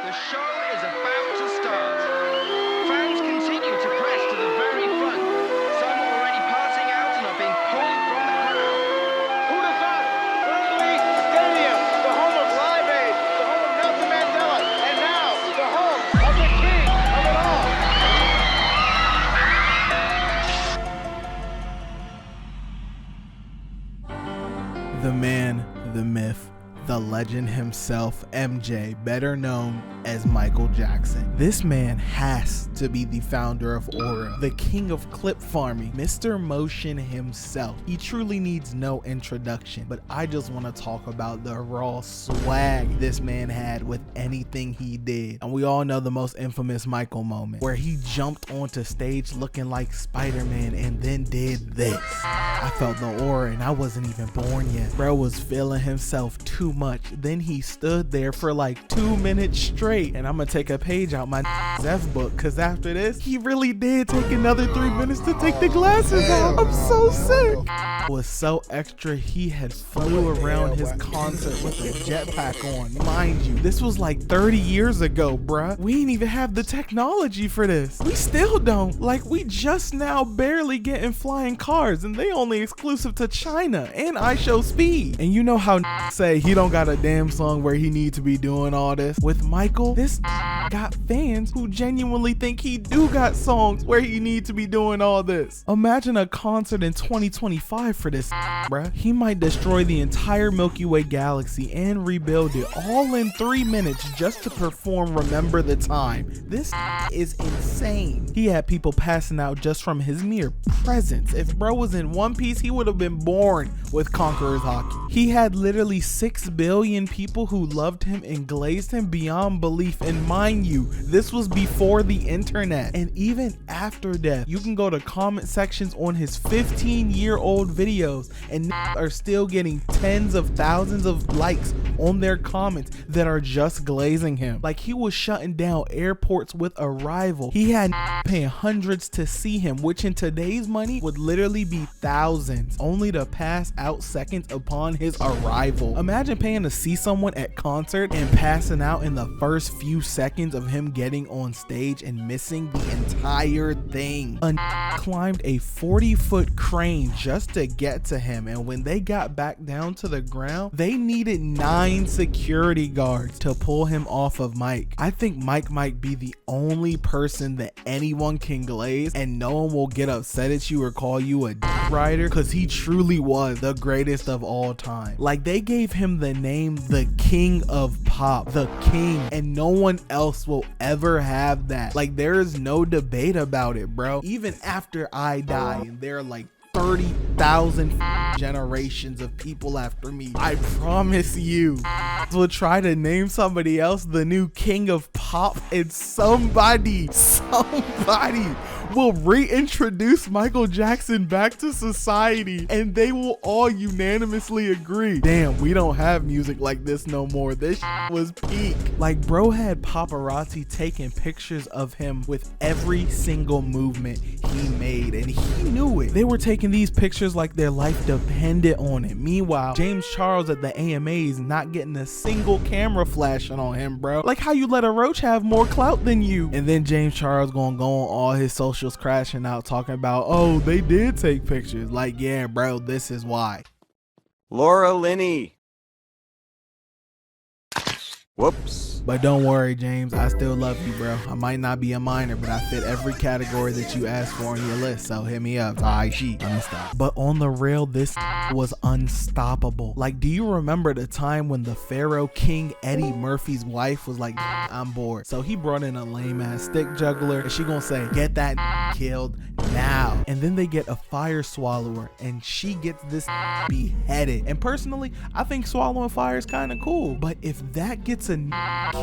The show is about to start. Fans continue to press to the very front. Some are already passing out and are being pulled from the crowd. Who'd have thought? Wembley Stadium, the home of Live Aid, the home of Nelson Mandela, and now the home of the king of it all. The man, the myth, the legend himself, MJ, better known as Michael Jackson. This man has to be the founder of Aura, the king of clip farming, Mr. Motion himself. He truly needs no introduction, but I just want to talk about the raw swag this man had with anything he did. And we all know the most infamous Michael moment, where he jumped onto stage looking like Spider-Man and then did this. I felt the aura and I wasn't even born yet. Bro was feeling himself too much. Then he stood there for like 2 minutes straight. And I'm gonna take a page out my F book, cause after this, he really did take another 3 minutes to take the glasses off. I'm so sick. It was so extra, he had flew around his concert with a jetpack on. Mind you, this was like 30 years ago, bruh. We ain't even have the technology for this. We still don't. Like, we just now barely getting flying cars, and they only exclusive to China, and I show speed. And you know how say he don't got a damn song where he need to be doing all this. With Michael, this got fans who genuinely think he do got songs where he need to be doing all this. Imagine a concert in 2025 for this, bruh. He might destroy the entire Milky Way galaxy and rebuild it all in 3 minutes just to perform Remember the Time. This is insane. He had people passing out just from his mere presence. If bro was in One Piece, he would have been born with Conqueror's Haki. He had literally 6 billion people who loved him and glazed him beyond belief. And mind you, this was before the internet. And even after death, you can go to comment sections on his 15-year-old videos and are still getting tens of thousands of likes on their comments that are just glazing him. Like, he was shutting down airports with Arrival. He had paying hundreds to see him, which in today's money would literally be thousands, only to pass out seconds upon his arrival. Imagine paying to see someone at concert and passing out in the first few seconds of him getting on stage and missing the entire thing. Climbed a 40-foot crane just to get to him, and when they got back down to the ground, they needed 9 security guards to pull him off of Mike. I think Mike might be the only person that anyone can glaze and no one will get upset at you or call you a rider, because he truly was the greatest of all time. Like, they gave him the name the King of Pop, the King, and no one else will ever have that. Like, there is no debate about it, bro. Even after I die and there are like 30,000 generations of people after me, I promise you will try to name somebody else the new King of Pop, and somebody will reintroduce Michael Jackson back to society, and they will all unanimously agree, damn, we don't have music like this no more. This was peak. Like, bro had paparazzi taking pictures of him with every single movement he made, and he knew it. They were taking these pictures like their life depended on it. Meanwhile, James Charles at the AMAs not getting a single camera flashing on him, bro. Like, how you let a roach have more clout than you? And then James Charles gonna go on all his socials crashing out talking about, oh, they did take pictures. Like, yeah, bro, this is why. Laura Linney. Whoops. But don't worry, James, I still love you, bro. I might not be a minor, but I fit every category that you asked for on your list, so hit me up. Alright, let me stop. But on the rail, this was unstoppable. Like, do you remember the time when the Pharaoh King Eddie Murphy's wife was like, I'm bored? So he brought in a lame ass stick juggler, and she gonna say, get that killed now. And then they get a fire swallower, and she gets this beheaded. And personally, I think swallowing fire is kind of cool. But if that gets a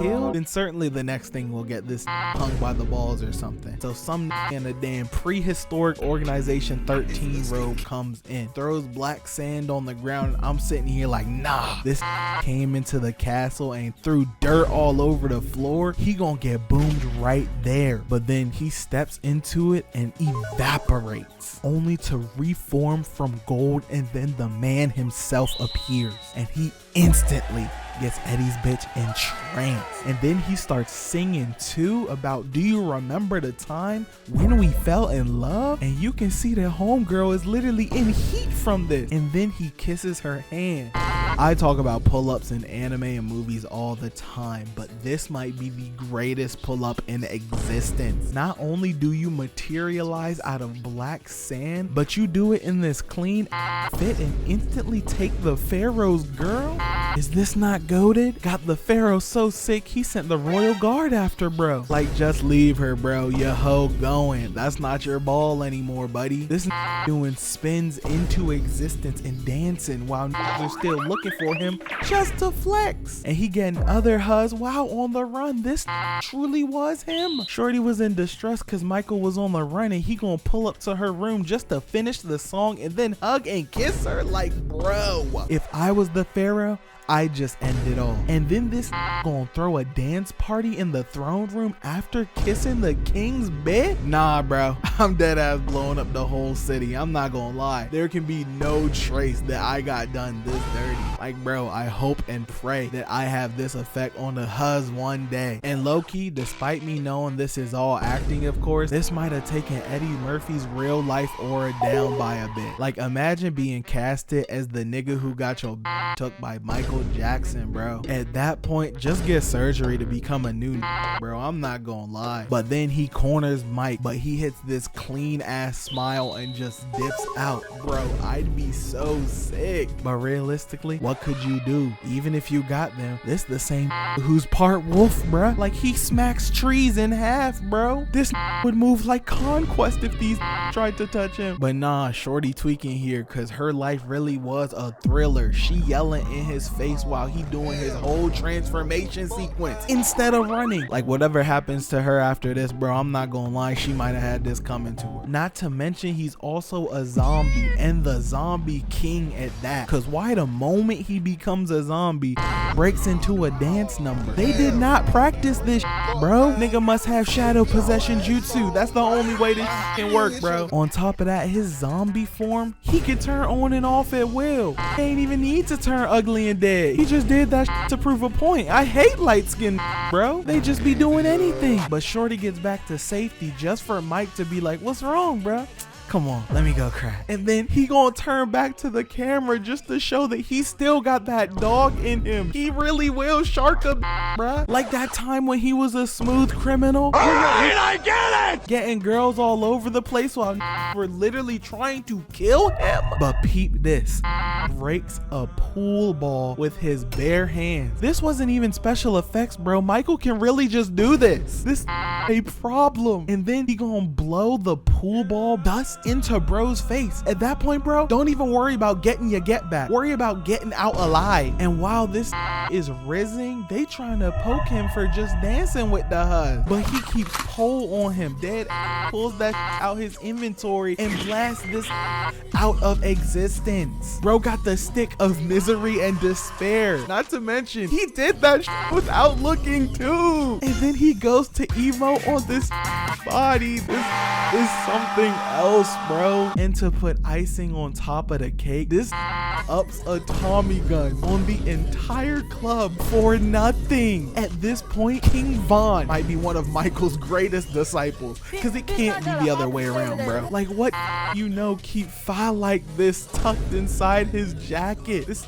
killed, then certainly the next thing will get this hung by the balls or something. So some in a damn prehistoric organization 13 robe comes in, throws black sand on the ground, and I'm sitting here like, nah, this came into the castle and threw dirt all over the floor. He gonna get boomed right there. But then he steps into it and evaporates, only to reform from gold, and then the man himself appears, and he instantly gets Eddie's bitch entranced. And then he starts singing too about, do you remember the time when we fell in love? And you can see that homegirl is literally in heat from this. And then he kisses her hand. I talk about pull-ups in anime and movies all the time, but this might be the greatest pull-up in existence. Not only do you materialize out of black sand, but you do it in this clean fit and instantly take the Pharaoh's girl? Is this not goated? Got the Pharaoh so sick he sent the royal guard after bro. Like, just leave her, bro. Your hoe going. That's not your ball anymore, buddy. This doing spins into existence and dancing while they're still looking for him just to flex. And he getting other hugs while on the run. This truly was him. Shorty was in distress because Michael was on the run, and he gonna pull up to her room just to finish the song and then hug and kiss her. Like, bro, if I was the Pharaoh, I just end it all. And then this gonna throw a dance party in the throne room after kissing the king's bed? Nah, bro, I'm dead ass blowing up the whole city. I'm not gonna lie. There can be no trace that I got done this dirty. Like, bro, I hope and pray that I have this effect on the huz one day. And low-key, despite me knowing this is all acting, of course, this might have taken Eddie Murphy's real life aura down by a bit. Like, imagine being casted as the nigga who got your took by Michael Jackson, bro. At that point, just get surgery to become a new bro. I'm not gonna lie. But then he corners Mike, but he hits this clean ass smile and just dips out. Bro, I'd be so sick. But realistically, what could you do? Even if you got them, this the same who's part wolf, bro. Like, he smacks trees in half, bro. This would move like Conquest if these tried to touch him. But nah, shorty tweaking here, cause her life really was a thriller. She yelling in his face while he doing his whole transformation sequence instead of running. Like, whatever happens to her after this, bro, I'm not gonna lie, she might have had this coming to her. Not to mention, he's also a zombie, and the zombie king at that. Cause why the moment he becomes a zombie breaks into a dance number? They did not practice this bro. Nigga must have shadow possession jutsu. That's the only way this can work, bro. On top of that, his zombie form, he can turn on and off at will. He ain't even need to turn ugly and dead. He just did that to prove a point. I hate light skin, bro. They just be doing anything. But shorty gets back to safety just for Mike to be like, what's wrong, bro? Come on, let me go cry. And then he gonna turn back to the camera just to show that he still got that dog in him. He really will shark a bruh. Like that time when he was a smooth criminal. Alright, I get it! Getting girls all over the place while we're literally trying to kill him. But peep this. Breaks a pool ball with his bare hands. This wasn't even special effects, bro. Michael can really just do this. This a problem. And then he gonna blow the pool ball dust into bro's face. At that point, bro, don't even worry about getting your get back. Worry about getting out alive. And while this is rizzing, they trying to poke him for just dancing with the huz. But he keeps pole on him. Dead pulls that out his inventory and blasts this out of existence. Bro got the stick of misery and despair. Not to mention, he did that without looking too. And then he goes to emo on this body. This is something else, bro. And to put icing on top of the cake, this ups a Tommy gun on the entire club for nothing. At this point, King Von might be one of Michael's greatest disciples, because it can't be the other way around, bro. Like, what you know keep file like this tucked inside his jacket? This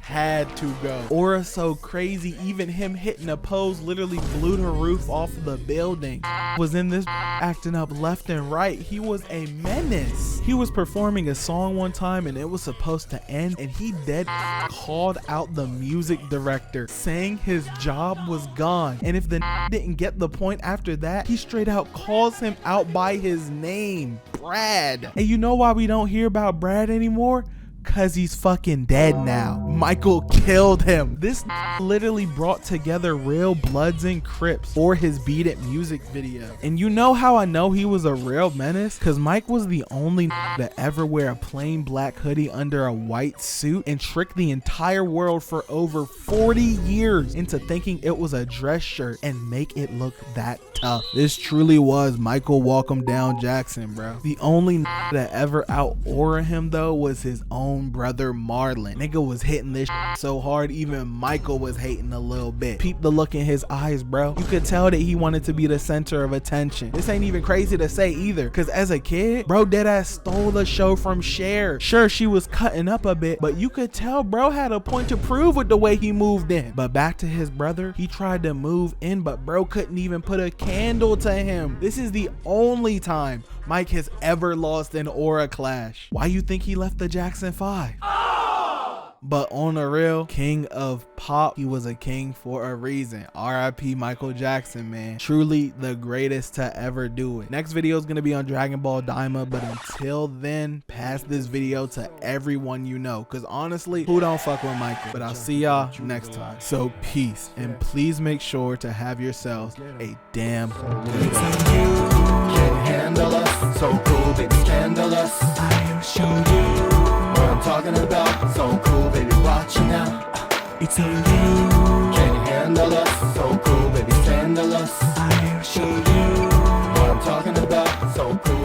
had to go. Aura so crazy, even him hitting a pose literally blew the roof off the building. Was in this acting up left and right. He was a menace. He was performing a song one time and it was supposed to end, and he dead called out the music director, saying his job was gone. And if the didn't get the point after that, he straight out calls him out by his name, Brad. And you know why we don't hear about Brad anymore? Cause he's fucking dead now. Michael killed him. This literally brought together real Bloods and Crips for his Beat It music video. And you know how I know he was a real menace? Cause Mike was the only to ever wear a plain black hoodie under a white suit and trick the entire world for over 40 years into thinking it was a dress shirt and make it look that tough. This truly was Michael Walk 'em Down Jackson, bro. The only that ever out aura him though was his own own brother Marlon. Nigga was hitting this so hard, even Michael was hating a little bit. Peep the look in his eyes, bro. You could tell that he wanted to be the center of attention. This ain't even crazy to say either, cause as a kid, bro deadass stole the show from Cher. Sure, she was cutting up a bit, but you could tell bro had a point to prove with the way he moved in. But back to his brother, he tried to move in, but bro couldn't even put a candle to him. This is the only time Mike has ever lost an aura clash. Why you think he left the Jackson 5? But on the real, king of pop, he was a king for a reason. R.I.P. Michael Jackson, man. Truly the greatest to ever do it. Next video is going to be on Dragon Ball Daima, but until then, pass this video to everyone you know, because honestly, who don't fuck with Michael? But I'll see y'all next time. So peace, and please make sure to have yourselves a damn good Can't handle us, so cool, baby, scandalous. I'll show you what I'm talking about. So cool, baby, watch it now. It's on you. Can't handle us, so cool, baby, scandalous. I'll show you what I'm talking about. So cool.